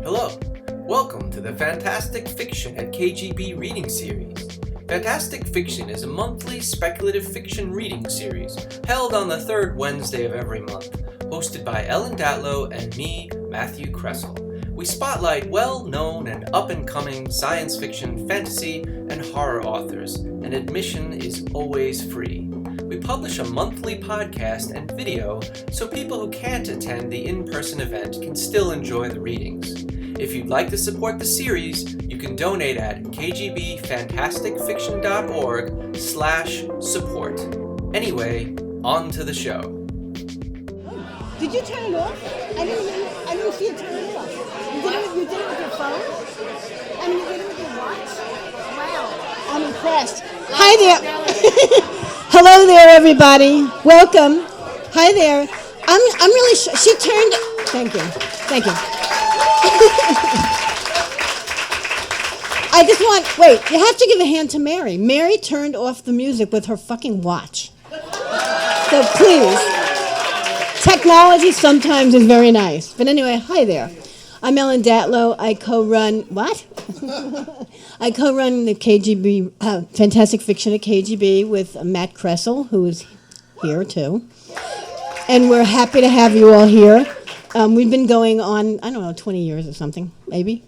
Hello, welcome to the Fantastic Fiction at KGB reading series. Fantastic Fiction is a monthly speculative fiction reading series held on the third Wednesday of every month, hosted by Ellen Datlow and me, Matthew Kressel. We spotlight well-known and up-and-coming science fiction, fantasy, and horror authors, and admission is always free. We publish a monthly podcast and video so people who can't attend the in-person event can still enjoy the readings. If you'd like to support the series, you can donate at kgbfantasticfiction.org/support. Anyway, on to the show. Did you turn it off? I didn't see it turn it off. You did it with your phone? I mean, you did it with your watch? Wow. I'm impressed. Hi there. Hello there, everybody. Welcome. Hi there. I'm really sure. She turned. Thank you. I just wait, you have to give a hand to Mary. Mary turned off the music with her fucking watch. So please. Technology sometimes is very nice. But anyway, hi there. I'm Ellen Datlow. I co-run the KGB, Fantastic Fiction at KGB with Matt Kressel, who is here too. And we're happy to have you all here. We've been going on, 20 years or something, maybe.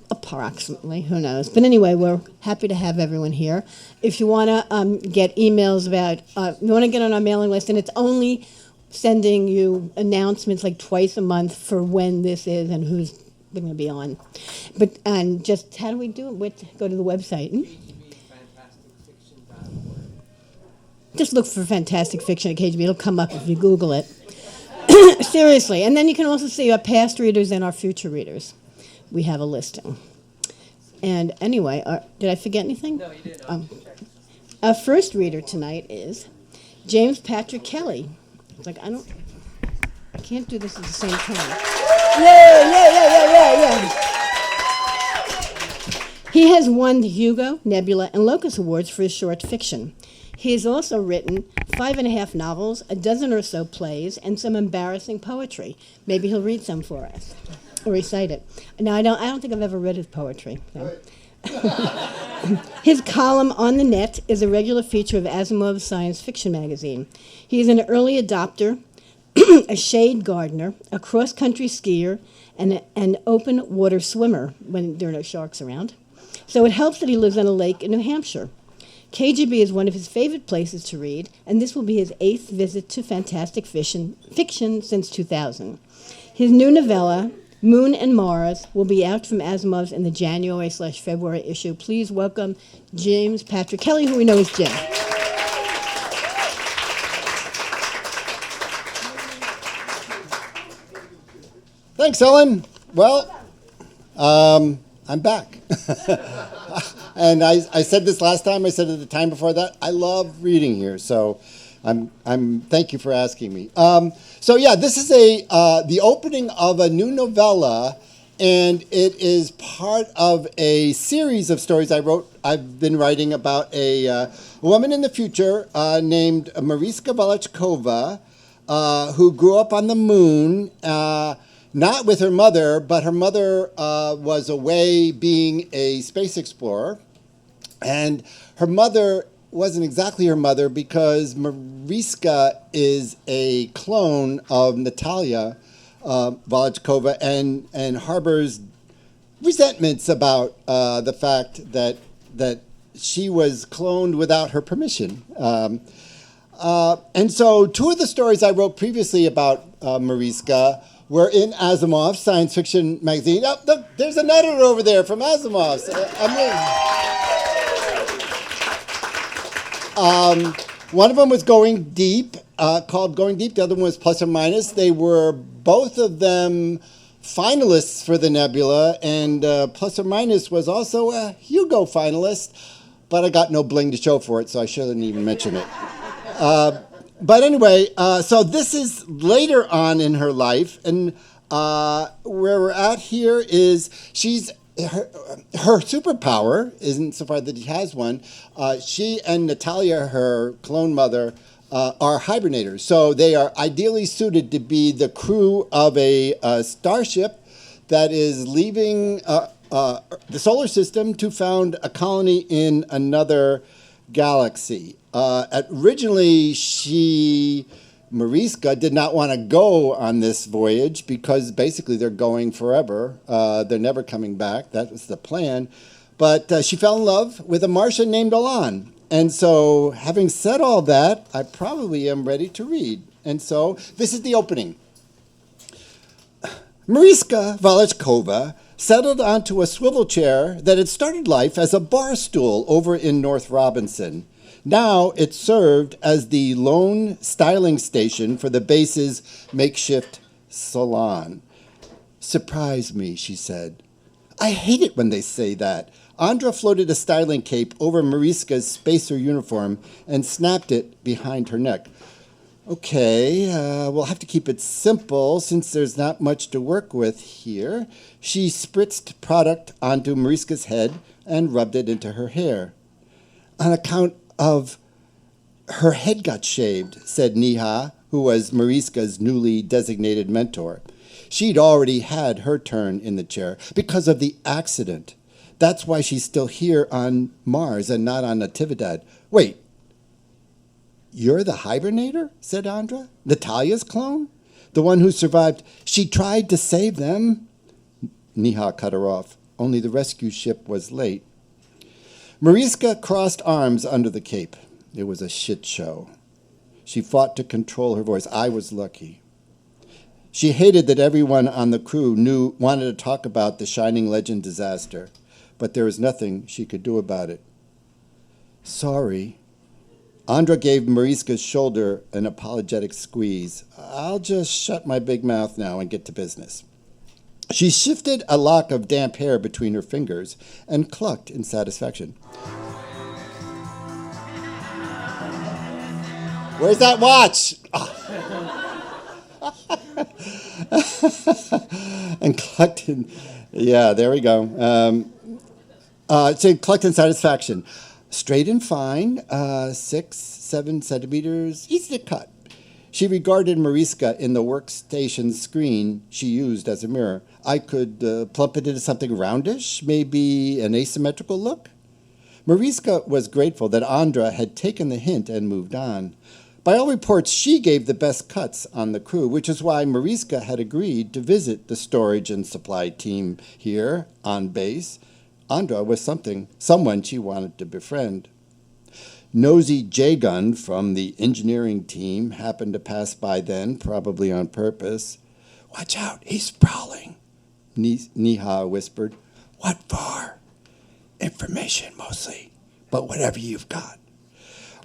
Approximately, who knows. But anyway, we're happy to have everyone here. If you want to get emails about, you want to get on our mailing list, and it's only sending you announcements like twice a month for when this is and who's going to be on. But just how do we do it? Go to the website. Just look for Fantastic Fiction at KGB. It'll come up if you Google it. Seriously. And then you can also see our past readers and our future readers. We have a listing. And anyway, did I forget anything? No, you didn't. Our first reader tonight is James Patrick Kelly. It's like, I can't do this at the same time. Yeah. He has won the Hugo, Nebula, and Locus Awards for his short fiction. He has also written 5.5 novels, a dozen or so plays, and some embarrassing poetry. Maybe he'll read some for us, or recite it. No, I don't think I've ever read his poetry. So. His column on the net is a regular feature of Asimov's Science Fiction Magazine. He is an early adopter, a shade gardener, a cross-country skier, and an open water swimmer when there are no sharks around. So it helps that he lives on a lake in New Hampshire. KGB is one of his favorite places to read, and this will be his 8th visit to Fantastic Fiction since 2000. His new novella, Moon and Mars, will be out from Asimov's in the January/February issue. Please welcome James Patrick Kelly, who we know is Jim. Thanks, Ellen. Well, I'm back. And I said this last time, I said it the time before that, I love reading here, so thank you for asking me. This is the opening of a new novella, and it is part of a series of stories I've been writing about a woman in the future named Mariska Volotchkova, who grew up on the moon, not with her mother, but her mother was away being a space explorer. And her mother wasn't exactly her mother because Mariska is a clone of Natalia Volotchkova and harbors resentments about the fact that she was cloned without her permission. And so 2 of the stories I wrote previously about Mariska were in Asimov's Science Fiction Magazine. Oh, look, there's an editor over there from Asimov's. One of them was Going Deep, called Going Deep. The other one was Plus or Minus. They were both of them finalists for the Nebula, and Plus or Minus was also a Hugo finalist, but I got no bling to show for it, so I shouldn't even mention it. But anyway, so this is later on in her life, and where we're at here is her superpower isn't so far that he has one. She and Natalia, her clone mother, are hibernators. So they are ideally suited to be the crew of a starship that is leaving the solar system to found a colony in another galaxy. Originally, Mariska did not want to go on this voyage because basically they're going forever. They're never coming back. That was the plan. But she fell in love with a Martian named Alan. And so, having said all that, I probably am ready to read. And so, this is the opening. Mariska Volachkova settled onto a swivel chair that had started life as a bar stool over in North Robinson. Now it served as the lone styling station for the base's makeshift salon. Surprise me, she said. I hate it when they say that. Andra floated a styling cape over Mariska's spacer uniform and snapped it behind her neck. Okay, we'll have to keep it simple since there's not much to work with here. She spritzed product onto Mariska's head and rubbed it into her hair. On account of her head got shaved, said Neha, who was Mariska's newly designated mentor. She'd already had her turn in the chair because of the accident. That's why she's still here on Mars and not on Natividad. Wait, you're the hibernator? Said Andra. Natalia's clone? The one who survived. She tried to save them. Neha cut her off. Only the rescue ship was late. Mariska crossed arms under the cape. It was a shit show. She fought to control her voice. I was lucky. She hated that everyone on the crew wanted to talk about the Shining Legend disaster, but there was nothing she could do about it. Sorry. Andra gave Mariska's shoulder an apologetic squeeze. I'll just shut my big mouth now and get to business. She shifted a lock of damp hair between her fingers and clucked in satisfaction. Where's that watch? And clucked in... Yeah, there we go. So clucked in satisfaction. Straight and fine, 6-7 centimeters, easy to cut. She regarded Mariska in the workstation screen she used as a mirror. I could plump it into something roundish, maybe an asymmetrical look. Mariska was grateful that Andra had taken the hint and moved on. By all reports, she gave the best cuts on the crew, which is why Mariska had agreed to visit the storage and supply team here on base. Andra was someone she wanted to befriend. Nosy J-Gun from the engineering team happened to pass by then, probably on purpose. Watch out, he's prowling, Neha whispered. What for? Information, mostly, but whatever you've got.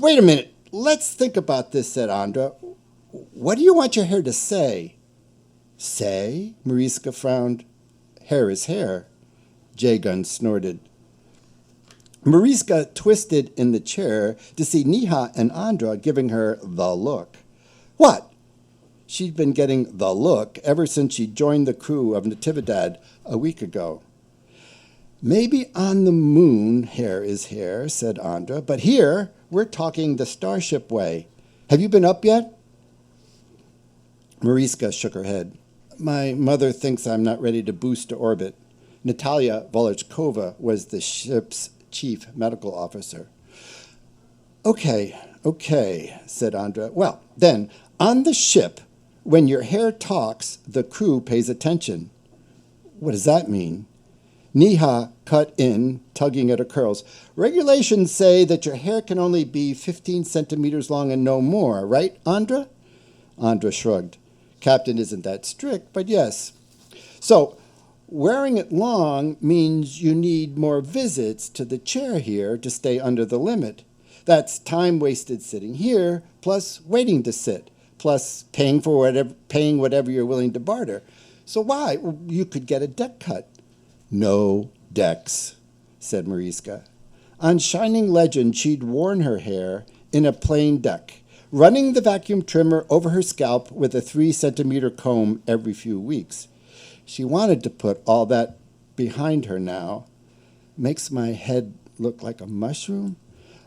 Wait a minute, let's think about this, said Andra. What do you want your hair to say? Say? Mariska frowned. Hair is hair. J-Gun snorted. Mariska twisted in the chair to see Neha and Andra giving her the look. What? She'd been getting the look ever since she joined the crew of Natividad a week ago. Maybe on the moon hair is hair, said Andra, but here we're talking the starship way. Have you been up yet? Mariska shook her head. My mother thinks I'm not ready to boost to orbit. Natalia Volachkova was the ship's chief medical officer. Okay, said Andra. Well, then, on the ship, when your hair talks, the crew pays attention. What does that mean? Neha cut in, tugging at her curls. Regulations say that your hair can only be 15 centimeters long and no more, right, Andra? Andra shrugged. Captain isn't that strict, but yes. So, wearing it long means you need more visits to the chair here to stay under the limit. That's time wasted sitting here, plus waiting to sit, plus paying whatever you're willing to barter. So why? Well, you could get a deck cut. No decks, said Mariska. On Shining Legend, she'd worn her hair in a plain deck, running the vacuum trimmer over her scalp with a 3-centimeter comb every few weeks. She wanted to put all that behind her now. Makes my head look like a mushroom?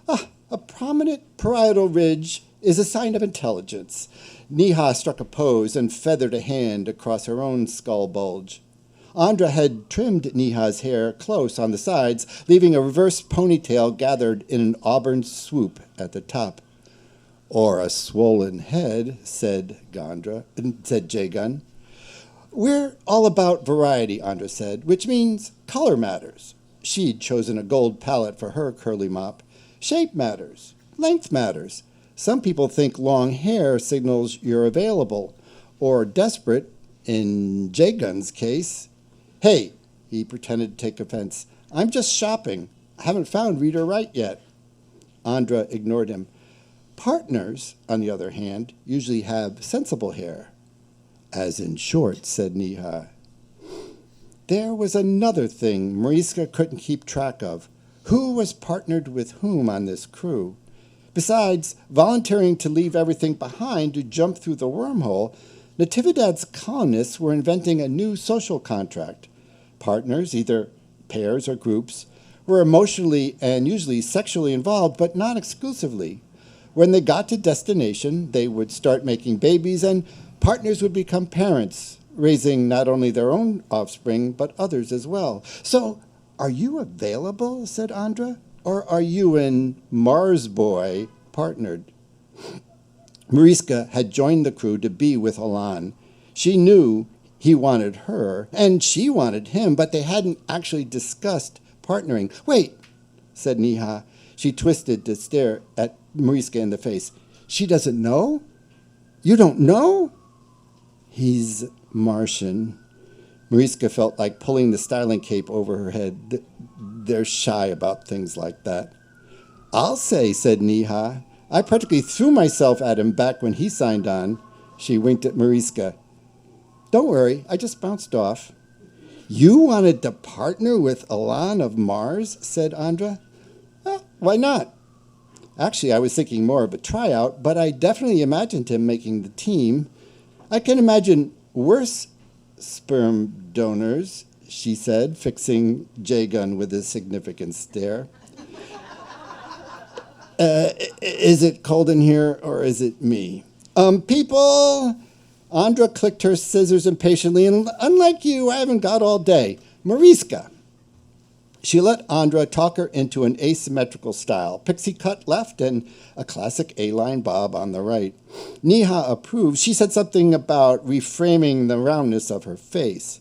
A prominent parietal ridge is a sign of intelligence. Neha struck a pose and feathered a hand across her own skull bulge. Andra had trimmed Niha's hair close on the sides, leaving a reverse ponytail gathered in an auburn swoop at the top. Or a swollen head, said J-Gun. We're all about variety, Andra said, which means color matters. She'd chosen a gold palette for her curly mop. Shape matters. Length matters. Some people think long hair signals you're available or desperate. In J-Gun's case, hey, he pretended to take offense. I'm just shopping. I haven't found Read or Write yet. Andra ignored him. Partners, on the other hand, usually have sensible hair. As in short, said Niha. There was another thing Mariska couldn't keep track of. Who was partnered with whom on this crew? Besides volunteering to leave everything behind to jump through the wormhole, Natividad's colonists were inventing a new social contract. Partners, either pairs or groups, were emotionally and usually sexually involved, but not exclusively. When they got to destination, they would start making babies, and partners would become parents, raising not only their own offspring, but others as well. So, are you available, said Andra, or are you and Mars Boy partnered? Mariska had joined the crew to be with Alan. She knew he wanted her, and she wanted him, but they hadn't actually discussed partnering. Wait, said Niha. She twisted to stare at Mariska in the face. She doesn't know? You don't know? He's Martian. Mariska felt like pulling the styling cape over her head. They're shy about things like that. I'll say, said Niha. I practically threw myself at him back when he signed on. She winked at Mariska. Don't worry, I just bounced off. You wanted to partner with Alan of Mars, said Andra. Why not? Actually, I was thinking more of a tryout, but I definitely imagined him making the team. I can imagine worse sperm donors, she said, fixing J-Gun with a significant stare. Is it cold in here, or is it me? People! Andra clicked her scissors impatiently, and unlike you, I haven't got all day. Mariska. She let Andra talk her into an asymmetrical style, pixie cut left and a classic A-line bob on the right. Niha approved. She said something about reframing the roundness of her face.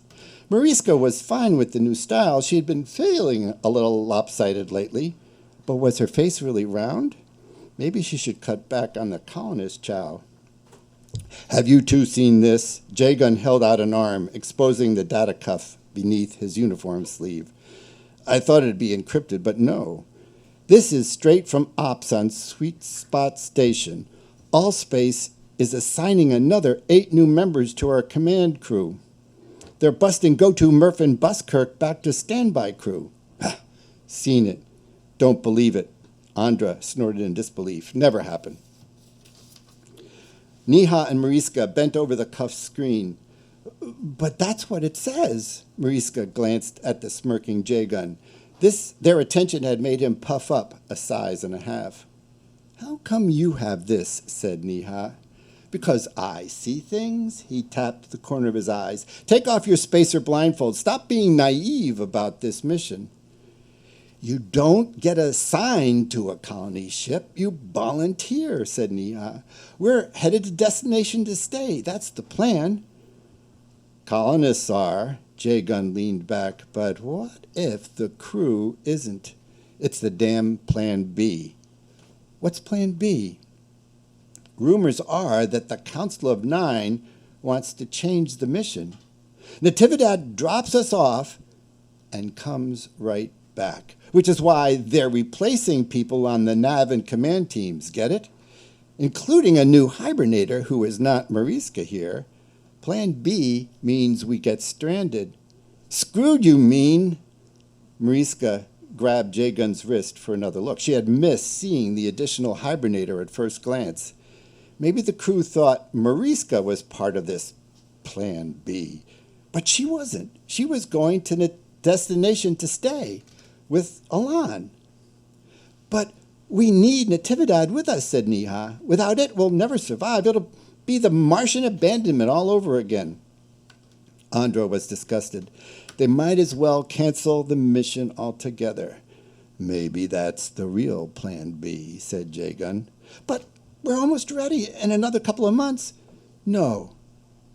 Mariska was fine with the new style. She had been feeling a little lopsided lately. But was her face really round? Maybe she should cut back on the colonist chow. Have you two seen this? J-Gun held out an arm, exposing the data cuff beneath his uniform sleeve. I thought it'd be encrypted, but no. This is straight from Ops on Sweet Spot Station. Allspace is assigning another 8 new members to our command crew. They're busting Go-To Murph and Buskirk back to standby crew. Seen it. Don't believe it. Andra snorted in disbelief. Never happened. Niha and Mariska bent over the cuff screen. But that's what it says. Mariska glanced at the smirking J-Gun. Their attention had made him puff up a size and a half. How come you have this? Said Niha. Because I see things? He tapped the corner of his eyes. Take off your spacer blindfold. Stop being naive about this mission. You don't get assigned to a colony ship. You volunteer, said Niha. We're headed to destination to stay. That's the plan. Colonists are. J-Gun leaned back. But what if the crew isn't? It's the damn Plan B. What's Plan B? Rumors are that the Council of 9 wants to change the mission. Natividad drops us off and comes right back, which is why they're replacing people on the nav and command teams, get it? Including a new hibernator who is not Mariska here. Plan B means we get stranded. Screwed, you mean? Mariska grabbed J-Gun's wrist for another look. She had missed seeing the additional hibernator at first glance. Maybe the crew thought Mariska was part of this Plan B. But she wasn't. She was going to the destination to stay with Alan. But we need Natividad with us, said Niha. Without it, we'll never survive. It'll be the Martian abandonment all over again. Andra was disgusted. They might as well cancel the mission altogether. Maybe that's the real plan B, said J-Gun. But we're almost ready in another couple of months. No.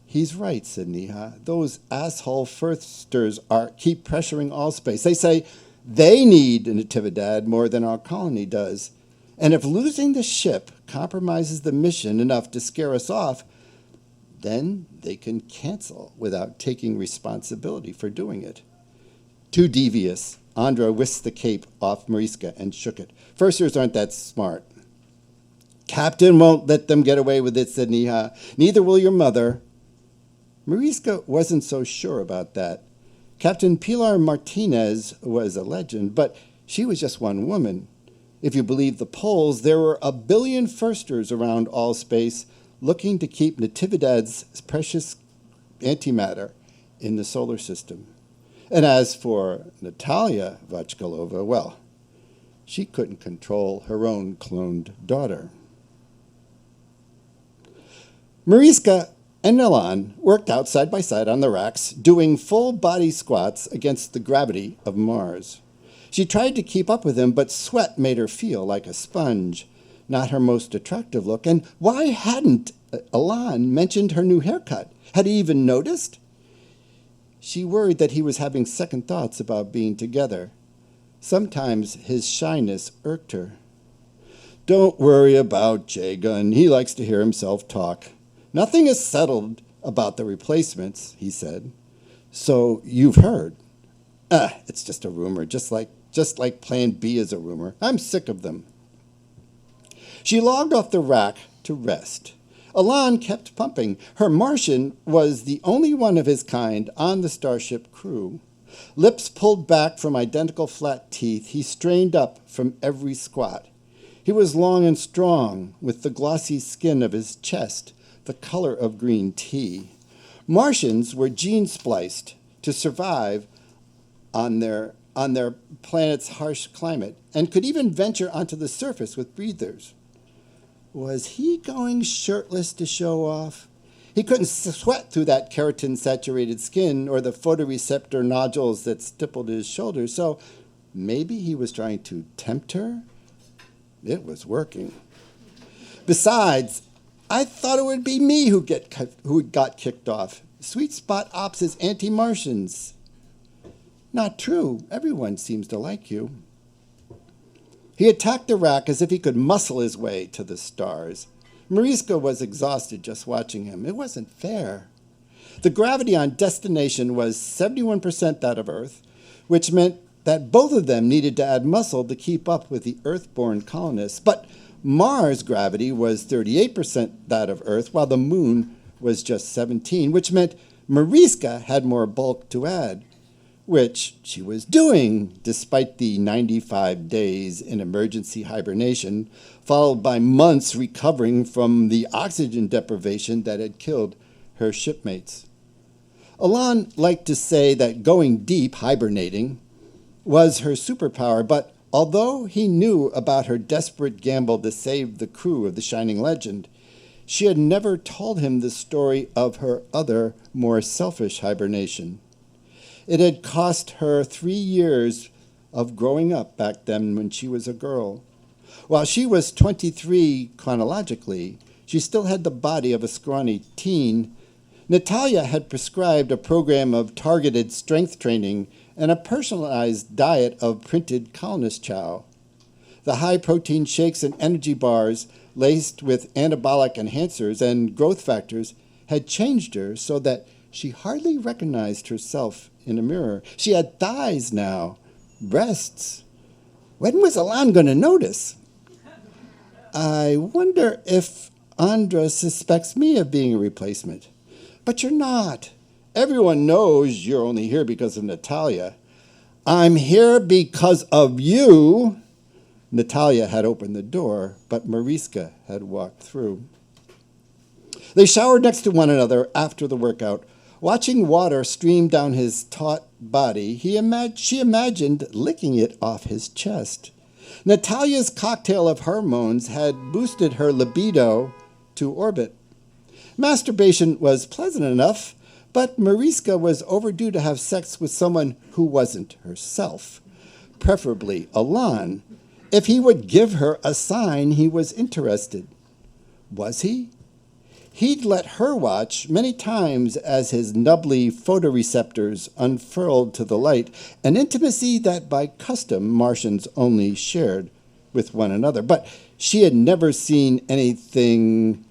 He's right, said Neha. Those asshole firsters keep pressuring Allspace. They say they need Natividad more than our colony does. And if losing the ship compromises the mission enough to scare us off, then they can cancel without taking responsibility for doing it. Too devious. Andra whisked the cape off Mariska and shook it. Firsters aren't that smart. Captain won't let them get away with it, said Neha. Neither will your mother. Mariska wasn't so sure about that. Captain Pilar Martinez was a legend, but she was just one woman. If you believe the polls, there were 1 billion firsters around Allspace looking to keep Natividad's precious antimatter in the solar system. And as for Natalia Vachkalova, well, she couldn't control her own cloned daughter. Mariska and Nilan worked out side by side on the racks, doing full body squats against the gravity of Mars. She tried to keep up with him, but sweat made her feel like a sponge. Not her most attractive look. And why hadn't Alan mentioned her new haircut? Had he even noticed? She worried that he was having second thoughts about being together. Sometimes his shyness irked her. Don't worry about J-Gun. He likes to hear himself talk. Nothing is settled about the replacements, he said. So you've heard. It's just a rumor, just like Plan B is a rumor. I'm sick of them. She logged off the rack to rest. Alan kept pumping. Her Martian was the only one of his kind on the starship crew. Lips pulled back from identical flat teeth, he strained up from every squat. He was long and strong, with the glossy skin of his chest the color of green tea. Martians were gene-spliced to survive on their planet's harsh climate and could even venture onto the surface with breathers. Was he going shirtless to show off? He couldn't sweat through that keratin-saturated skin or the photoreceptor nodules that stippled his shoulders, so maybe he was trying to tempt her? It was working. Besides, I thought it would be me who got kicked off. Sweet Spot Ops is anti-Martians. Not true. Everyone seems to like you. He attacked the rack as if he could muscle his way to the stars. Mariska was exhausted just watching him. It wasn't fair. The gravity on Destination was 71% that of Earth, which meant that both of them needed to add muscle to keep up with the Earth-born colonists. But Mars' gravity was 38% that of Earth, while the Moon was just 17%, which meant Mariska had more bulk to add, which she was doing despite the 95 days in emergency hibernation, followed by months recovering from the oxygen deprivation that had killed her shipmates. Alan liked to say that going deep, hibernating, was her superpower, but although he knew about her desperate gamble to save the crew of the Shining Legend, she had never told him the story of her other, more selfish hibernation. It had cost her 3 years of growing up back then when she was a girl. While she was 23 chronologically, she still had the body of a scrawny teen. Natalia had prescribed a program of targeted strength training and a personalized diet of printed colonist chow. The high-protein shakes and energy bars laced with anabolic enhancers and growth factors had changed her so that she hardly recognized herself in a mirror. She had thighs now, breasts. When was Alan going to notice? I wonder if Andra suspects me of being a replacement. But you're not. Everyone knows you're only here because of Natalia. I'm here because of you. Natalia had opened the door, but Mariska had walked through. They showered next to one another after the workout. Watching water stream down his taut body, she imagined licking it off his chest. Natalia's cocktail of hormones had boosted her libido to orbit. Masturbation was pleasant enough, But Mariska was overdue to have sex with someone who wasn't herself, preferably Alan, if he would give her a sign he was interested. Was he? He'd let her watch many times as his nubbly photoreceptors unfurled to the light, an intimacy that by custom Martians only shared with one another. But she had never seen anything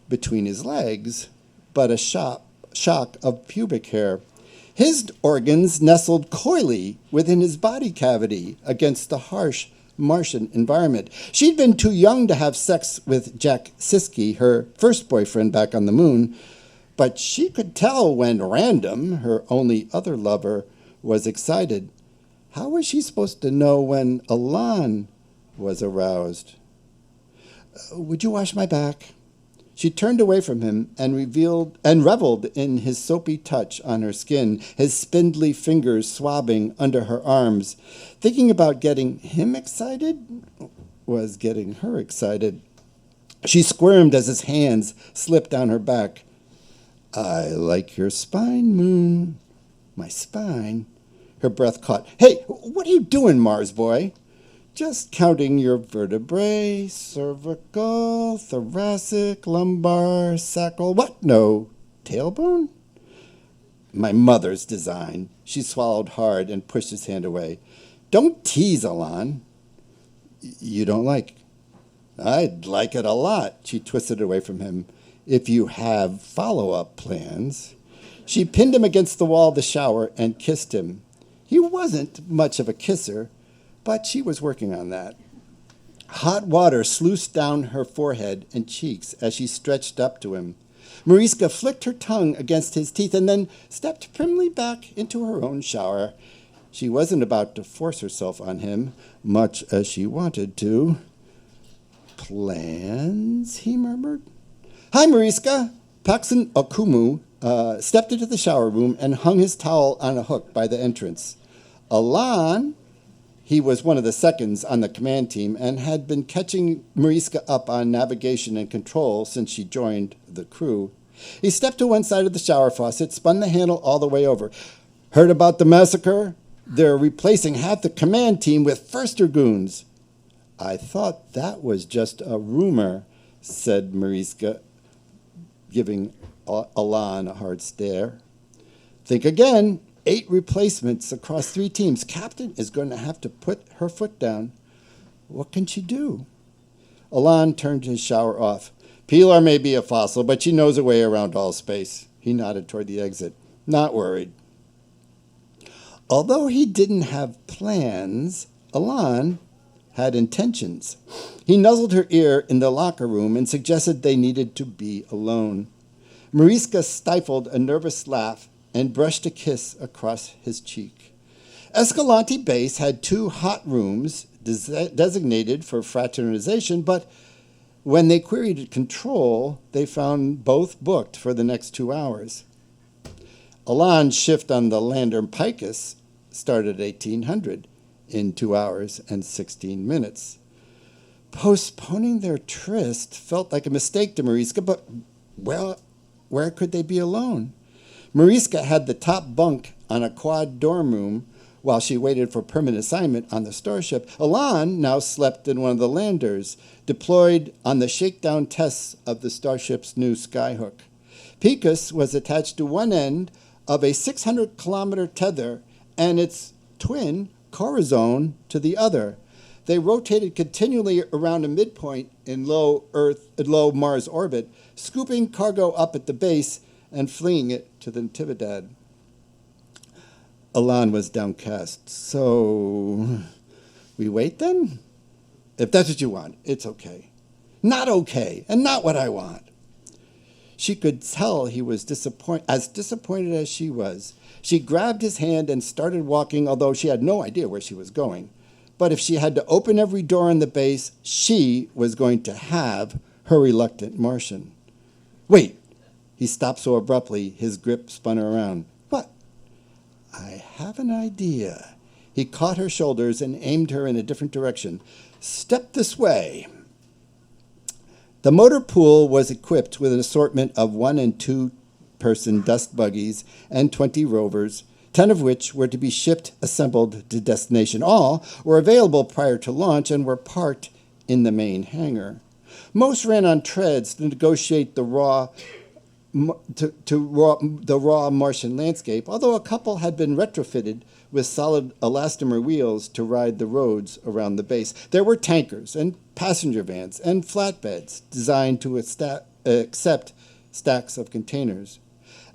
between his legs but a shock of pubic hair. His organs nestled coyly within his body cavity against the harsh Martian environment. She'd been too young to have sex with Jack Siskey, her first boyfriend back on the moon, but she could tell when Random, her only other lover, was excited. How was she supposed to know when Alan was aroused? Would you wash my back? She turned away from him and reveled in his soapy touch on her skin, his spindly fingers swabbing under her arms. Thinking about getting him excited was getting her excited. She squirmed as his hands slipped down her back. I like your spine, Moon. My spine? Her breath caught. Hey, what are you doing, Mars boy? Just counting your vertebrae, cervical, thoracic, lumbar, sacral. What? No, tailbone? My mother's design. She swallowed hard and pushed his hand away. Don't tease, Alan. You don't like? I'd like it a lot. She twisted away from him. If you have follow-up plans. She pinned him against the wall of the shower and kissed him. He wasn't much of a kisser, but she was working on that. Hot water sluiced down her forehead and cheeks as she stretched up to him. Mariska flicked her tongue against his teeth and then stepped primly back into her own shower. She wasn't about to force herself on him, much as she wanted to. Plans? He murmured. Hi, Mariska. Paxson Okumu stepped into the shower room and hung his towel on a hook by the entrance. Alan... He was one of the seconds on the command team and had been catching Mariska up on navigation and control since she joined the crew. He stepped to one side of the shower faucet, spun the handle all the way over. Heard about the massacre? They're replacing half the command team with First Dragoons. I thought that was just a rumor, said Mariska, giving Alan a hard stare. Think again. 8 replacements across 3 teams. Captain is going to have to put her foot down. What can she do? Alan turned his shower off. Pilar may be a fossil, but she knows her way around all space. He nodded toward the exit. Not worried. Although he didn't have plans, Alan had intentions. He nuzzled her ear in the locker room and suggested they needed to be alone. Mariska stifled a nervous laugh and brushed a kiss across his cheek. Escalante Base had 2 hot rooms designated for fraternization, but when they queried control, they found both booked for the next 2 hours. Alan's shift on the lander Picus started at 1800 in 2 hours and 16 minutes. Postponing their tryst felt like a mistake to Mariska, but, well, where could they be alone? Mariska had the top bunk on a quad dorm room while she waited for permanent assignment on the starship. Alan now slept in one of the landers, deployed on the shakedown tests of the starship's new skyhook. Picus was attached to one end of a 600-kilometer tether and its twin, Corazon, to the other. They rotated continually around a midpoint in low Mars orbit, scooping cargo up at the base and flinging it to the Natividad. Alan was downcast. So, we wait then? If that's what you want, it's okay. Not okay, and not what I want. She could tell he was disappointed as she was. She grabbed his hand and started walking, although she had no idea where she was going. But if she had to open every door in the base, she was going to have her reluctant Martian. Wait. He stopped so abruptly, his grip spun her around. What? I have an idea. He caught her shoulders and aimed her in a different direction. Step this way. The motor pool was equipped with an assortment of 1- and 2- 8-person dust buggies and 20 rovers, 10 of which were to be shipped assembled to destination. All were available prior to launch and were parked in the main hangar. Most ran on treads to negotiate the raw Martian landscape, although a couple had been retrofitted with solid elastomer wheels to ride the roads around the base. There were tankers and passenger vans and flatbeds designed to accept stacks of containers.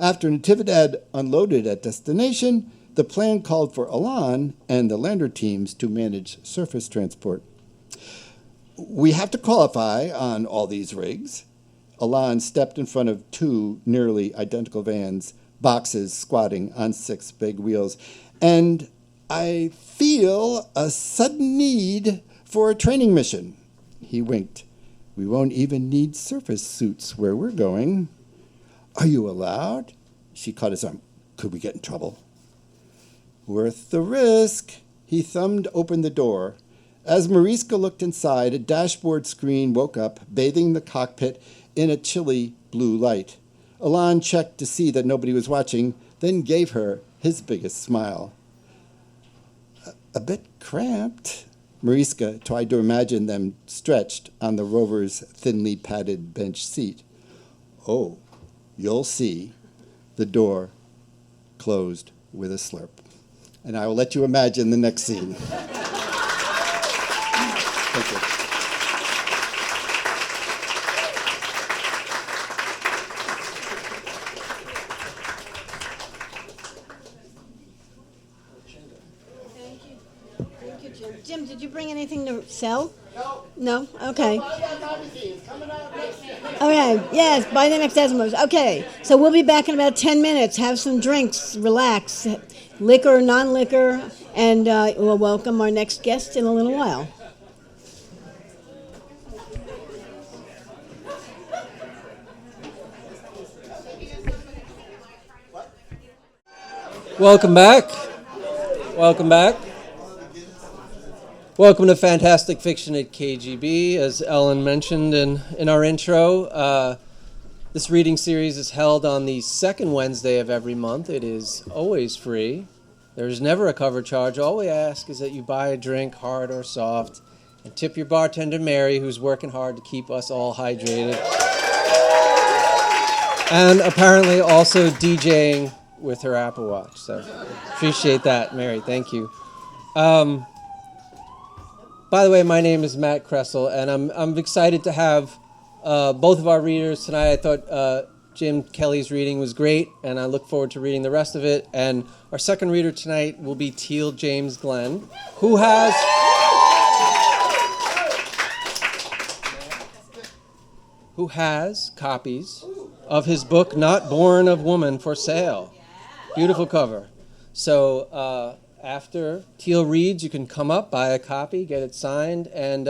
After Natividad unloaded at destination, the plan called for Alan and the lander teams to manage surface transport. We have to qualify on all these rigs. Alan stepped in front of 2 nearly identical vans, boxes squatting on 6 big wheels. And I feel a sudden need for a training mission. He winked. We won't even need surface suits where we're going. Are you allowed? She caught his arm. Could we get in trouble? Worth the risk. He thumbed open the door. As Mariska looked inside, a dashboard screen woke up, bathing the cockpit in a chilly blue light. Alan checked to see that nobody was watching, then gave her his biggest smile. A bit cramped. Mariska tried to imagine them stretched on the rover's thinly padded bench seat. Oh, you'll see. The door closed with a slurp. And I will let you imagine the next scene. Thank you. Jim, did you bring anything to sell? No? Okay. Okay, yes, buy the next Asimov. Okay, so we'll be back in about 10 minutes. Have some drinks, relax, liquor, non-liquor, and we'll welcome our next guest in a little while. Welcome back. Welcome back. Welcome to Fantastic Fiction at KGB. As Ellen mentioned in our intro, this reading series is held on the second Wednesday of every month. It is always free. There's never a cover charge. All we ask is that you buy a drink, hard or soft, and tip your bartender, Mary, who's working hard to keep us all hydrated. And apparently also DJing with her Apple Watch. So appreciate that, Mary. Thank you. By the way, my name is Matt Kressel, and I'm excited to have both of our readers tonight. I thought Jim Kelly's reading was great, and I look forward to reading the rest of it. And our second reader tonight will be Teel James Glenn, who has copies of his book, Not Born of Woman, for sale. Beautiful cover. So after Teel reads, you can come up, buy a copy, get it signed, and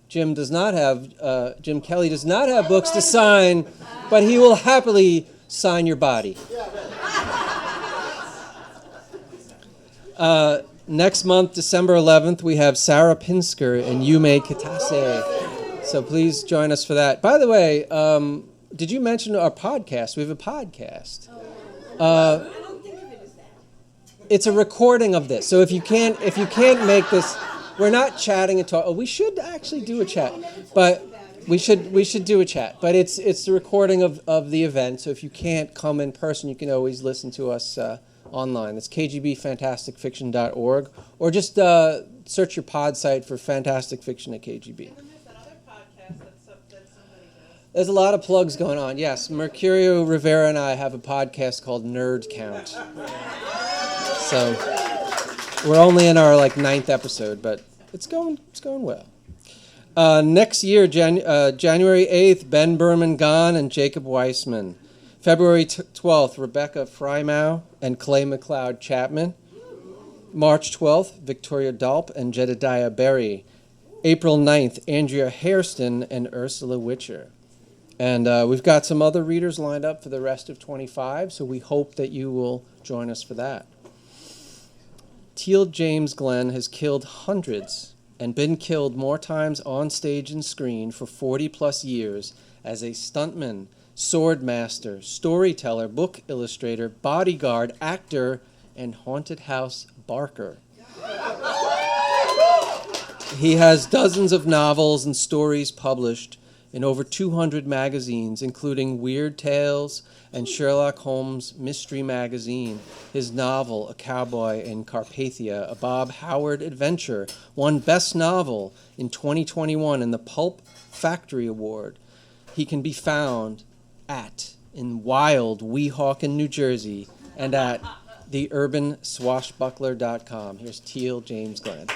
Jim Kelly does not have books to sign, but he will happily sign your body. Next month, December 11th, we have Sarah Pinsker and Yume Kitase. So please join us for that. By the way, did you mention our podcast? We have a podcast. It's a recording of this. So if you can't make this, we're not chatting and talk. Oh, we should actually do a chat, but we should do a chat. But it's the recording of the event. So if you can't come in person, you can always listen to us online. It's kgbfantasticfiction.org, or just search your pod site for Fantastic Fiction at KGB. There's a lot of plugs going on. Yes, Mercurio Rivera and I have a podcast called Nerd Count. So we're only in our 9th episode, but it's going well. Next year, January 8th, Ben Berman Gahn and Jacob Weissman. February 12th, Rebecca Frymau and Clay McLeod Chapman. March 12th, Victoria Dalp and Jedediah Berry. April 9th, Andrea Hairston and Ursula Witcher. And we've got some other readers lined up for the rest of 25, so we hope that you will join us for that. Teel James Glenn has killed hundreds and been killed more times on stage and screen for 40-plus years as a stuntman, swordmaster, storyteller, book illustrator, bodyguard, actor, and haunted house barker. He has dozens of novels and stories published in over 200 magazines, including Weird Tales and Sherlock Holmes Mystery Magazine. His novel, A Cowboy in Carpathia, a Bob Howard adventure, won Best Novel in 2021 in the Pulp Factory Award. He can be found in wild Weehawken, New Jersey, and at theurbanswashbuckler.com. Here's Teel James Glenn.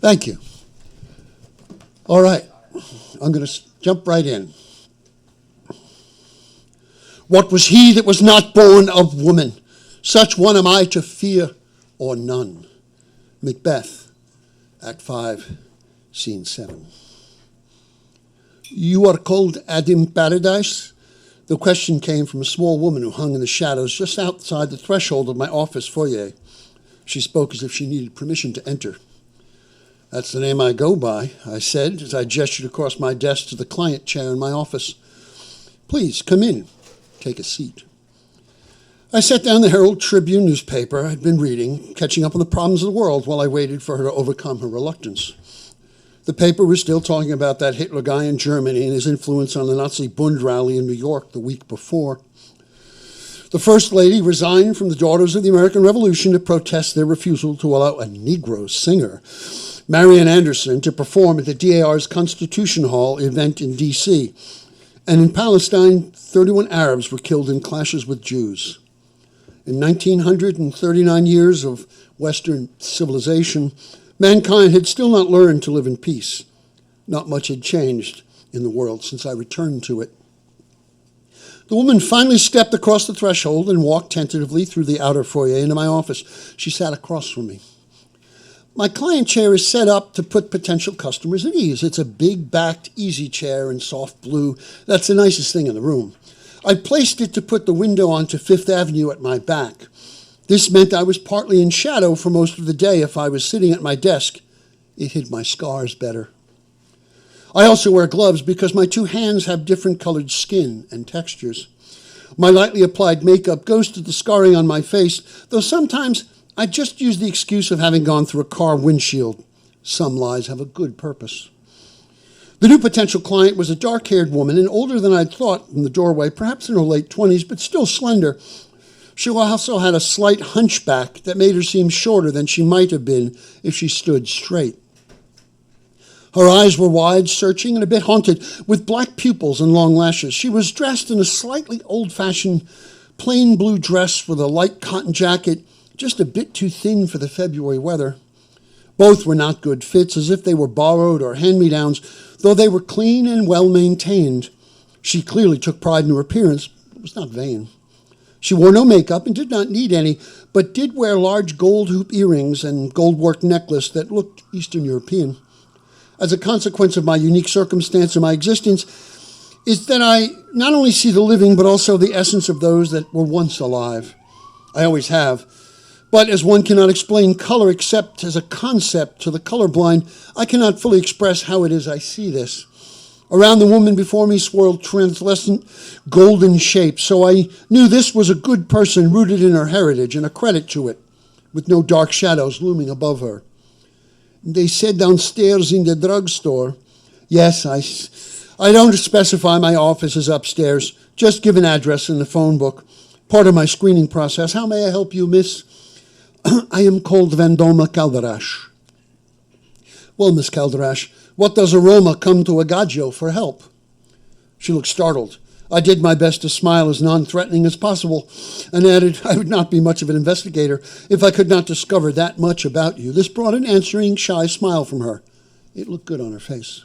Thank you. All right, I'm going to jump right in. What was he that was not born of woman? Such one am I to fear or none. Macbeth, Act 5, Scene 7. You are called Adim Paradise? The question came from a small woman who hung in the shadows just outside the threshold of my office foyer. She spoke as if she needed permission to enter. That's the name I go by, I said as I gestured across my desk to the client chair in my office. Please, come in. Take a seat. I set down the Herald Tribune newspaper I'd been reading, catching up on the problems of the world while I waited for her to overcome her reluctance. The paper was still talking about that Hitler guy in Germany and his influence on the Nazi Bund rally in New York the week before. The First Lady resigned from the Daughters of the American Revolution to protest their refusal to allow a Negro singer, Marian Anderson, to perform at the DAR's Constitution Hall event in D.C. And in Palestine, 31 Arabs were killed in clashes with Jews. In 1939 years of Western civilization, mankind had still not learned to live in peace. Not much had changed in the world since I returned to it. The woman finally stepped across the threshold and walked tentatively through the outer foyer into my office. She sat across from me. My client chair is set up to put potential customers at ease. It's a big-backed easy chair in soft blue. That's the nicest thing in the room. I placed it to put the window onto Fifth Avenue at my back. This meant I was partly in shadow for most of the day if I was sitting at my desk. It hid my scars better. I also wear gloves because my two hands have different colored skin and textures. My lightly applied makeup goes to the scarring on my face, though sometimes I just use the excuse of having gone through a car windshield. Some lies have a good purpose. The new potential client was a dark-haired woman and older than I'd thought in the doorway, perhaps in her late 20s, but still slender. She also had a slight hunchback that made her seem shorter than she might have been if she stood straight. Her eyes were wide, searching, and a bit haunted, with black pupils and long lashes. She was dressed in a slightly old-fashioned plain blue dress with a light cotton jacket, just a bit too thin for the February weather. Both were not good fits, as if they were borrowed or hand-me-downs, though they were clean and well-maintained. She clearly took pride in her appearance, but was not vain. She wore no makeup and did not need any, but did wear large gold hoop earrings and gold-worked necklace that looked Eastern European. As a consequence of my unique circumstance in my existence, is that I not only see the living, but also the essence of those that were once alive. I always have. But as one cannot explain color except as a concept to the colorblind, I cannot fully express how it is I see this. Around the woman before me swirled translucent golden shapes, so I knew this was a good person rooted in her heritage and a credit to it, with no dark shadows looming above her. They said downstairs in the drugstore. Yes, I don't specify my office is upstairs. Just give an address in the phone book. Part of my screening process. How may I help you, miss? I am called Vendoma Calderash. Well, Miss Calderash, what does Aroma come to Agaggio for help? She looked startled. I did my best to smile as non-threatening as possible and added, I would not be much of an investigator if I could not discover that much about you. This brought an answering shy smile from her. It looked good on her face.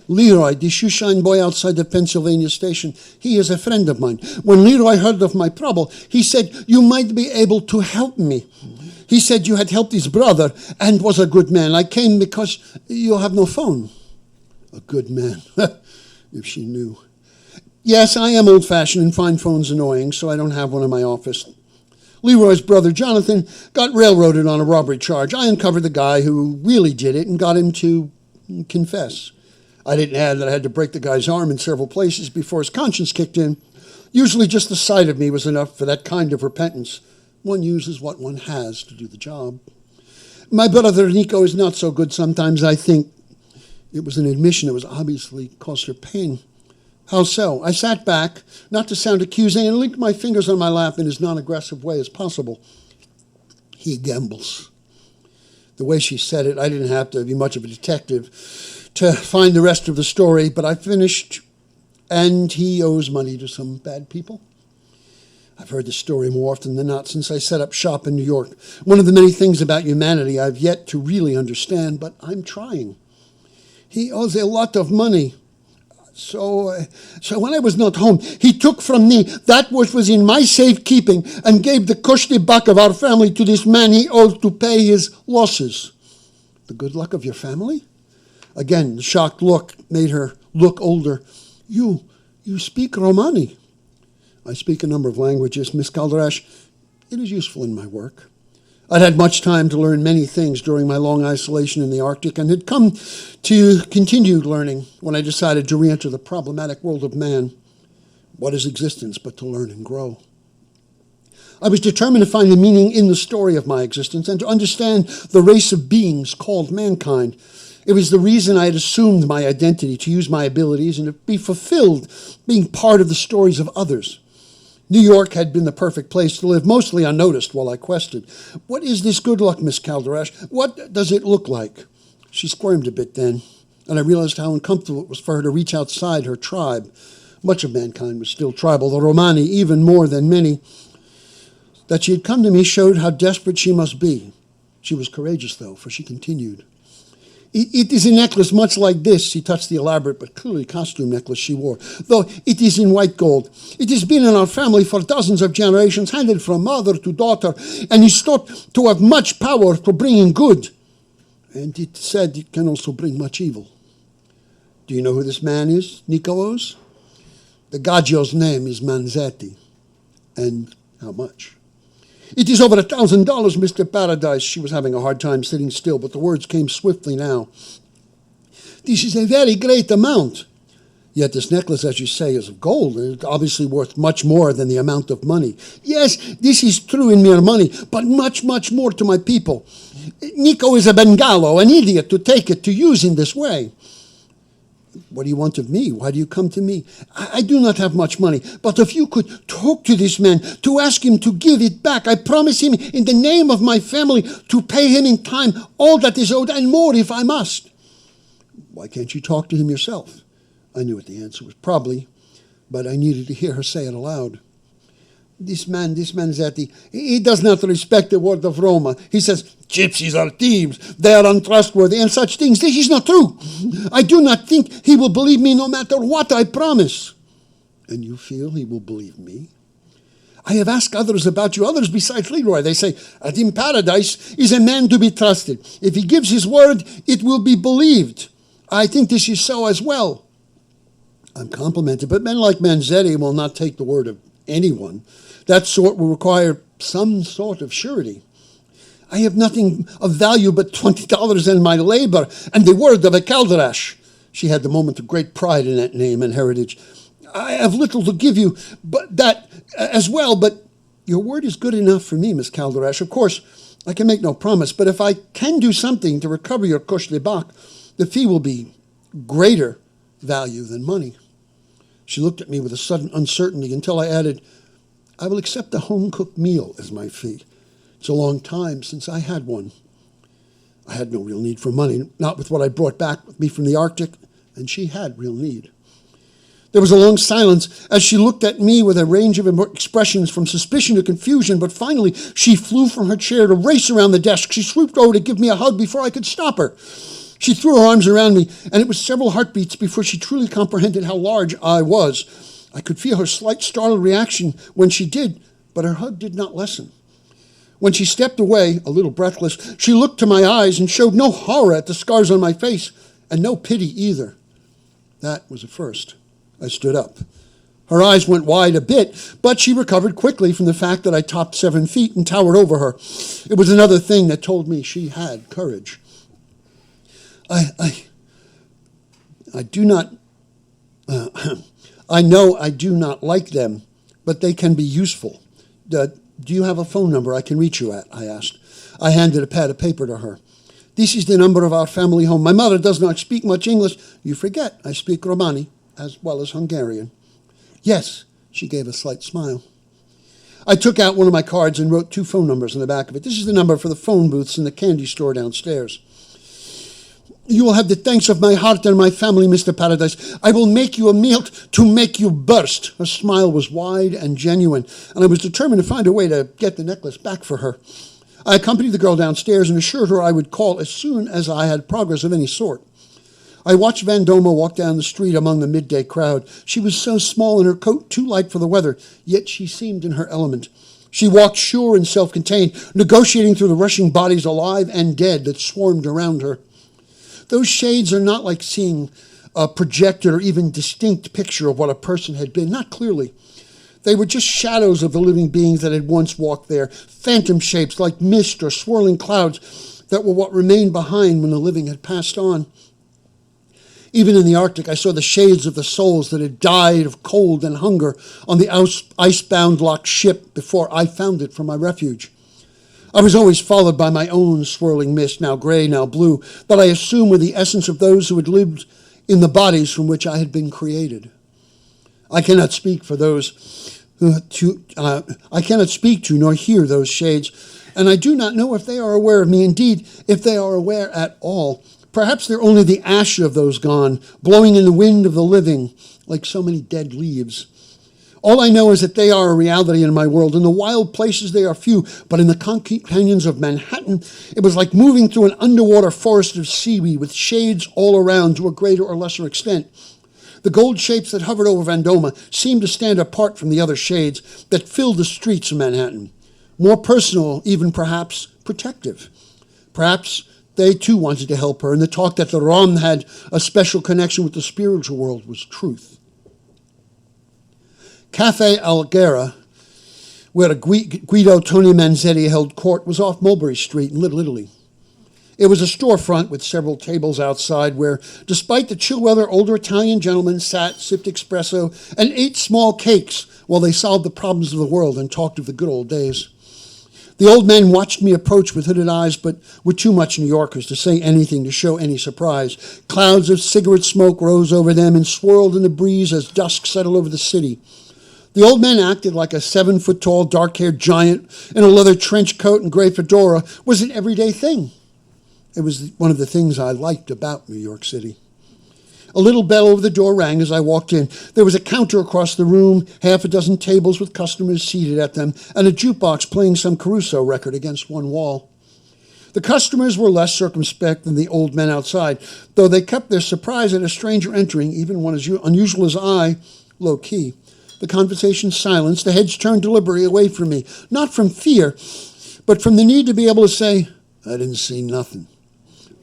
Leroy, the shoeshine boy outside the Pennsylvania station, he is a friend of mine. When Leroy heard of my trouble, he said, you might be able to help me. He said you had helped his brother and was a good man. I came because you have no phone. A good man, if she knew. Yes, I am old-fashioned and find phones annoying, so I don't have one in my office. Leroy's brother, Jonathan, got railroaded on a robbery charge. I uncovered the guy who really did it and got him to confess. I didn't add that I had to break the guy's arm in several places before his conscience kicked in. Usually just the sight of me was enough for that kind of repentance. One uses what one has to do the job. My brother Nico is not so good sometimes. I think it was an admission that was obviously caused her pain. How so? I sat back, not to sound accusing, and linked my fingers on my lap in as non-aggressive way as possible. He gambles. The way she said it, I didn't have to be much of a detective to find the rest of the story, but I finished, and he owes money to some bad people. I've heard the story more often than not since I set up shop in New York. One of the many things about humanity I've yet to really understand, but I'm trying. He owes a lot of money. So when I was not home, he took from me that which was in my safekeeping and gave the kushti bak of our family to this man he owed to pay his losses. The good luck of your family? Again, the shocked look made her look older. You speak Romani. I speak a number of languages, Miss Calderas. It is useful in my work. I'd had much time to learn many things during my long isolation in the Arctic and had come to continued learning when I decided to re-enter the problematic world of man. What is existence but to learn and grow? I was determined to find the meaning in the story of my existence and to understand the race of beings called mankind. It was the reason I had assumed my identity, to use my abilities and to be fulfilled being part of the stories of others. New York had been the perfect place to live, mostly unnoticed while I quested. What is this good luck, Miss Calderas? What does it look like? She squirmed a bit then, and I realized how uncomfortable it was for her to reach outside her tribe. Much of mankind was still tribal, the Romani even more than many. That she had come to me showed how desperate she must be. She was courageous, though, for she continued. It is a necklace much like this. She touched the elaborate but clearly costume necklace she wore, though it is in white gold. It has been in our family for dozens of generations, handed from mother to daughter, and is thought to have much power for bringing good. And it said it can also bring much evil. Do you know who this man is, Nicolos? The Gaggio's name is Manzetti. And how much? It is over $1,000, Mr. Paradise. She was having a hard time sitting still, but the words came swiftly now. This is a very great amount. Yet this necklace, as you say, is of gold. It's obviously worth much more than the amount of money. Yes, this is true in mere money, but much, much more to my people. Nico is a Bengalo, an idiot, to take it, to use in this way. What do you want of me? Why do you come to me? I do not have much money, but if you could talk to this man, to ask him to give it back, I promise him in the name of my family to pay him in time all that is owed and more if I must. Why can't you talk to him yourself? I knew what the answer was, probably, but I needed to hear her say it aloud. This Manzetti, he does not respect the word of Roma. He says, gypsies are thieves, they are untrustworthy, and such things. This is not true. I do not think he will believe me no matter what I promise. And you feel he will believe me? I have asked others about you, others besides Leroy. They say, Adim Paradise is a man to be trusted. If he gives his word, it will be believed. I think this is so as well. I'm complimented, but men like Manzetti will not take the word of anyone. That sort will require some sort of surety. I have nothing of value but $20 in my labor and the word of a Calderas. She had the moment of great pride in that name and heritage. I have little to give you, but that as well, but your word is good enough for me, Miss Calderas. Of course, I can make no promise, but if I can do something to recover your kush de bak, the fee will be greater value than money. She looked at me with a sudden uncertainty until I added, I will accept a home-cooked meal as my fee. It's a long time since I had one. I had no real need for money, not with what I brought back with me from the Arctic, and she had real need. There was a long silence as she looked at me with a range of expressions from suspicion to confusion, but finally she flew from her chair to race around the desk. She swooped over to give me a hug before I could stop her. She threw her arms around me, and it was several heartbeats before she truly comprehended how large I was. I could feel her slight startled reaction when she did, but her hug did not lessen. When she stepped away, a little breathless, she looked to my eyes and showed no horror at the scars on my face, and no pity either. That was a first. I stood up. Her eyes went wide a bit, but she recovered quickly from the fact that I topped 7 feet and towered over her. It was another thing that told me she had courage. I do not, I know I do not like them, but they can be useful. Do you have a phone number I can reach you at? I asked. I handed a pad of paper to her. This is the number of our family home. My mother does not speak much English. You forget, I speak Romani as well as Hungarian. Yes, she gave a slight smile. I took out one of my cards and wrote 2 phone numbers on the back of it. This is the number for the phone booths in the candy store downstairs. You will have the thanks of my heart and my family, Mr. Paradise. I will make you a meal to make you burst. Her smile was wide and genuine, and I was determined to find a way to get the necklace back for her. I accompanied the girl downstairs and assured her I would call as soon as I had progress of any sort. I watched Vandoma walk down the street among the midday crowd. She was so small and her coat too light for the weather, yet she seemed in her element. She walked sure and self-contained, negotiating through the rushing bodies alive and dead that swarmed around her. Those shades are not like seeing a projected or even distinct picture of what a person had been, not clearly. They were just shadows of the living beings that had once walked there, phantom shapes like mist or swirling clouds that were what remained behind when the living had passed on. Even in the Arctic, I saw the shades of the souls that had died of cold and hunger on the icebound locked ship before I found it for my refuge. I was always followed by my own swirling mist, now gray, now blue, that I assumed were the essence of those who had lived in the bodies from which I had been created. I cannot speak for those I cannot speak to nor hear those shades, and I do not know if they are aware of me. Indeed, if they are aware at all, perhaps they're only the ash of those gone, blowing in the wind of the living, like so many dead leaves. All I know is that they are a reality in my world. In the wild places they are few, but in the concrete canyons of Manhattan, it was like moving through an underwater forest of seaweed with shades all around to a greater or lesser extent. The gold shapes that hovered over Vandoma seemed to stand apart from the other shades that filled the streets of Manhattan. More personal, even perhaps protective. Perhaps they too wanted to help her, and the talk that the Rom had a special connection with the spiritual world was truth. Cafe Alghera, where Guido Tony Manzetti held court, was off Mulberry Street in Little Italy. It was a storefront with several tables outside where, despite the chill weather, older Italian gentlemen sat, sipped espresso, and ate small cakes while they solved the problems of the world and talked of the good old days. The old men watched me approach with hooded eyes, but were too much New Yorkers to say anything to show any surprise. Clouds of cigarette smoke rose over them and swirled in the breeze as dusk settled over the city. The old man acted like a 7-foot-tall, dark-haired giant in a leather trench coat and gray fedora was an everyday thing. It was one of the things I liked about New York City. A little bell over the door rang as I walked in. There was a counter across the room, half a dozen tables with customers seated at them, and a jukebox playing some Caruso record against one wall. The customers were less circumspect than the old men outside, though they kept their surprise at a stranger entering, even one as unusual as I, low-key. The conversation silenced, the heads turned deliberately away from me, not from fear, but from the need to be able to say, I didn't see nothing.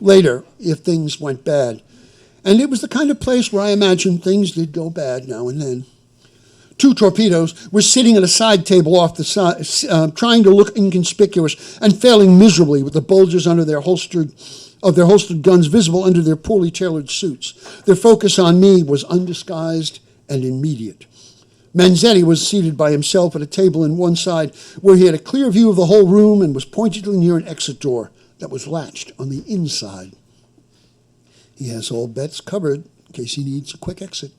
Later, if things went bad. And it was the kind of place where I imagined things did go bad now and then. 2 torpedoes were sitting at a side table off the side, trying to look inconspicuous and failing miserably with the bulges under their holstered guns visible under their poorly tailored suits. Their focus on me was undisguised and immediate. Manzetti was seated by himself at a table in one side where he had a clear view of the whole room and was pointedly near an exit door that was latched on the inside. He has all bets covered in case he needs a quick exit.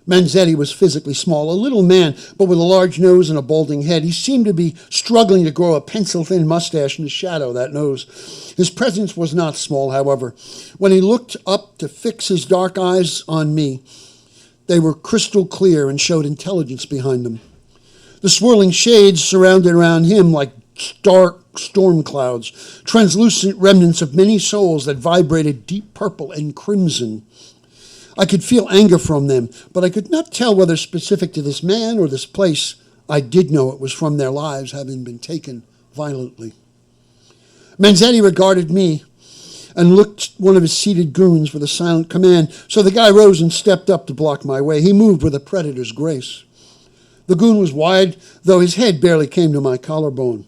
Manzetti was physically small, a little man, but with a large nose and a balding head. He seemed to be struggling to grow a pencil-thin mustache in the shadow of that nose. His presence was not small, however. When he looked up to fix his dark eyes on me, they were crystal clear and showed intelligence behind them. The swirling shades surrounded around him like dark storm clouds, translucent remnants of many souls that vibrated deep purple and crimson. I could feel anger from them, but I could not tell whether specific to this man or this place. I did know it was from their lives having been taken violently. Manzetti regarded me, and looked one of his seated goons with a silent command, so the guy rose and stepped up to block my way. He moved with a predator's grace. The goon was wide, though his head barely came to my collarbone.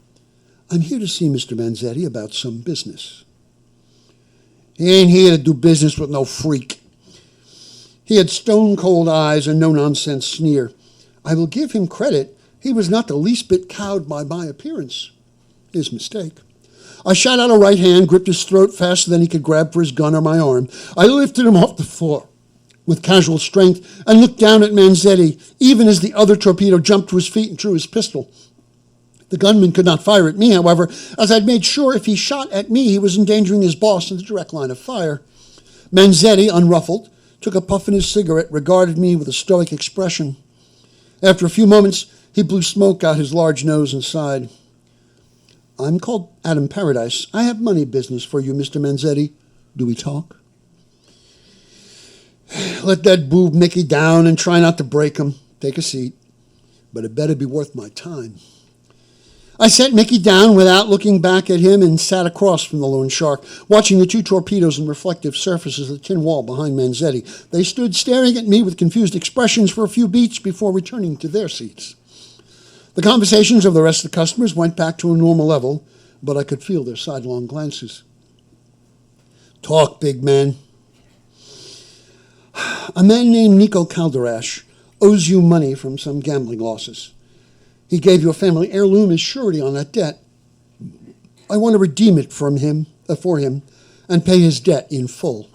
I'm here to see Mr. Manzetti about some business. He ain't here to do business with no freak. He had stone-cold eyes and no-nonsense sneer. I will give him credit. He was not the least bit cowed by my appearance. His mistake. I shot out a right hand, gripped his throat faster than he could grab for his gun or my arm. I lifted him off the floor with casual strength and looked down at Manzetti, even as the other torpedo jumped to his feet and drew his pistol. The gunman could not fire at me, however, as I'd made sure if he shot at me, he was endangering his boss in the direct line of fire. Manzetti, unruffled, took a puff in his cigarette, regarded me with a stoic expression. After a few moments, he blew smoke out his large nose and sighed. I'm called Adam Paradise. I have money business for you, Mr. Manzetti. Do we talk? Let that boob Mickey down and try not to break him. Take a seat. But it better be worth my time. I set Mickey down without looking back at him and sat across from the loan shark, watching the two torpedoes and reflective surfaces of the tin wall behind Manzetti. They stood staring at me with confused expressions for a few beats before returning to their seats. The conversations of the rest of the customers went back to a normal level, but I could feel their sidelong glances. Talk, big man. A man named Nico Calderash owes you money from some gambling losses. He gave you a family heirloom as surety on that debt. I want to redeem it for him, and pay his debt in full.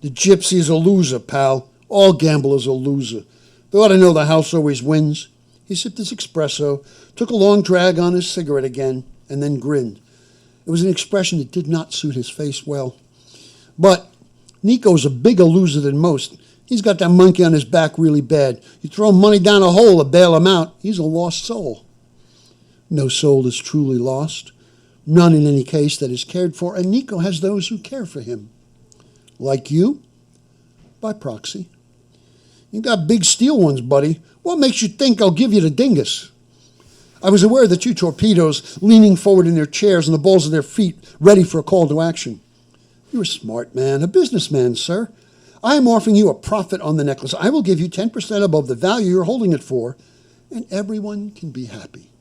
The gypsy's a loser, pal. All gamblers are loser. They ought to know the house always wins. He sipped his espresso, took a long drag on his cigarette again, and then grinned. It was an expression that did not suit his face well. But Nico's a bigger loser than most. He's got that monkey on his back really bad. You throw money down a hole to bail him out, he's a lost soul. No soul is truly lost. None in any case that is cared for, and Nico has those who care for him. Like you? By proxy. You got big steel ones, buddy. What makes you think I'll give you the dingus? I was aware of the two torpedoes leaning forward in their chairs and the balls of their feet, ready for a call to action. You're a smart man, a businessman, sir. I am offering you a profit on the necklace. I will give you 10% above the value you're holding it for, and everyone can be happy.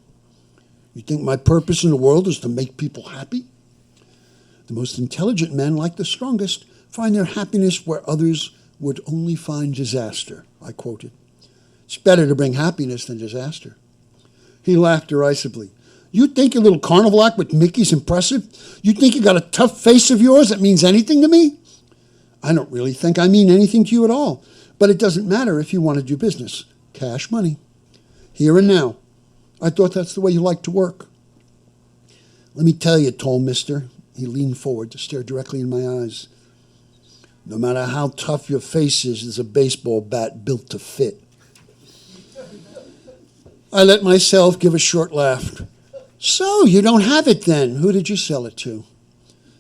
You think my purpose in the world is to make people happy? The most intelligent men, like the strongest, find their happiness where others would only find disaster, I quoted. It's better to bring happiness than disaster. He laughed derisively. You think your little carnival act with Mickey's impressive? You think you got a tough face of yours that means anything to me? I don't really think I mean anything to you at all, but it doesn't matter if you want to do business. Cash money. Here and now. I thought that's the way you like to work. Let me tell you, tall mister. He leaned forward to stare directly in my eyes. No matter how tough your face is, there's a baseball bat built to fit. I let myself give a short laugh. So, you don't have it then. Who did you sell it to?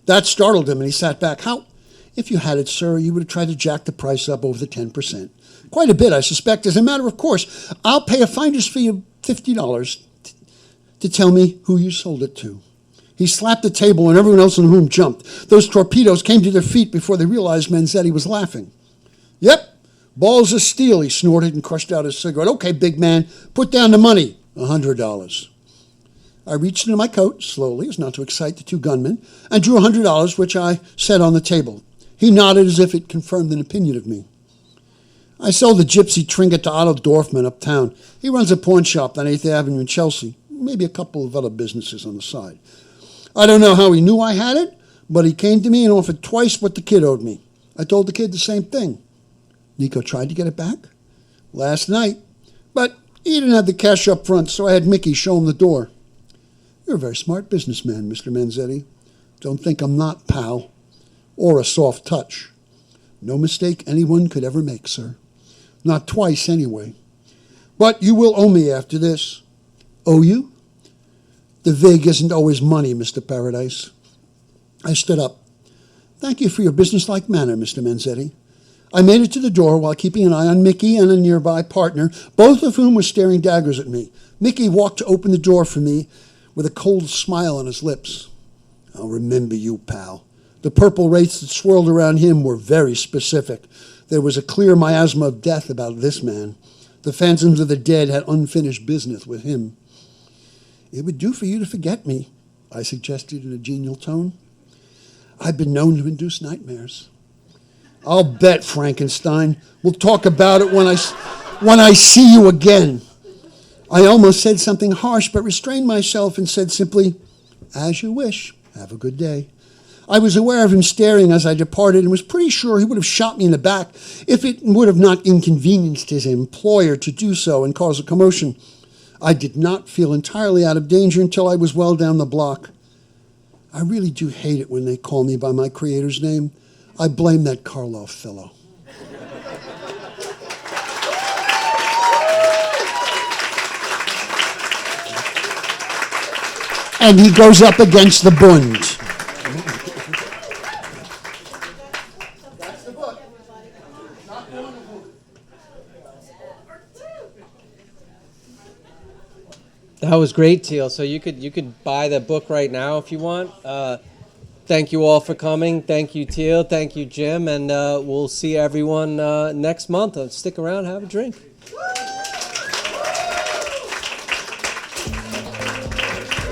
That startled him, and he sat back. How? If you had it, sir, you would have tried to jack the price up over the 10%. Quite a bit, I suspect. As a matter of course, I'll pay a finder's fee of $50 to tell me who you sold it to. He slapped the table, and everyone else in the room jumped. Those torpedoes came to their feet before they realized Manzetti was laughing. Yep, balls of steel, he snorted and crushed out his cigarette. Okay, big man, put down the money. $100. I reached into my coat, slowly, as not to excite the two gunmen, and drew $100, which I set on the table. He nodded as if it confirmed an opinion of me. I sold the gypsy trinket to Otto Dorfman uptown. He runs a pawn shop on 8th Avenue in Chelsea, maybe a couple of other businesses on the side. I don't know how he knew I had it, but he came to me and offered twice what the kid owed me. I told the kid the same thing. Nico tried to get it back last night, but he didn't have the cash up front, so I had Mickey show him the door. You're a very smart businessman, Mr. Manzetti. Don't think I'm not, pal. Or a soft touch. No mistake anyone could ever make, sir. Not twice, anyway. But you will owe me after this. Owe you? The vig isn't always money, Mr. Paradise. I stood up. Thank you for your businesslike manner, Mr. Manzetti. I made it to the door while keeping an eye on Mickey and a nearby partner, both of whom were staring daggers at me. Mickey walked to open the door for me with a cold smile on his lips. I'll remember you, pal. The purple wraiths that swirled around him were very specific. There was a clear miasma of death about this man. The phantoms of the dead had unfinished business with him. It would do for you to forget me, I suggested in a genial tone. I've been known to induce nightmares. I'll bet, Frankenstein. We'll talk about it when I see you again. I almost said something harsh, but restrained myself and said simply, as you wish. Have a good day. I was aware of him staring as I departed and was pretty sure he would have shot me in the back if it would have not inconvenienced his employer to do so and cause a commotion. I did not feel entirely out of danger until I was well down the block. I really do hate it when they call me by my creator's name. I blame that Karloff fellow. And he goes up against the Bund. That's the book. That was great, Teel. So you could buy the book right now if you want. Thank you all for coming. Thank you, Teel. Thank you, Jim. And we'll see everyone next month. Stick around, have a drink.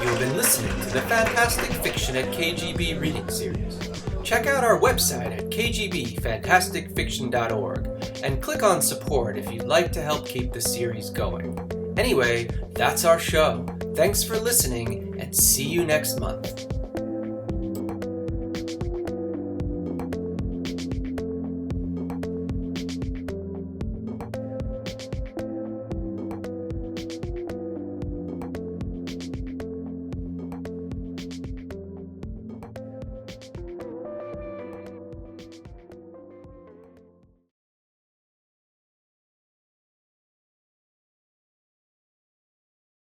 You've been listening to the Fantastic Fiction at KGB reading series. Check out our website at kgbfantasticfiction.org and click on support if you'd like to help keep the series going. Anyway, that's our show. Thanks for listening and see you next month.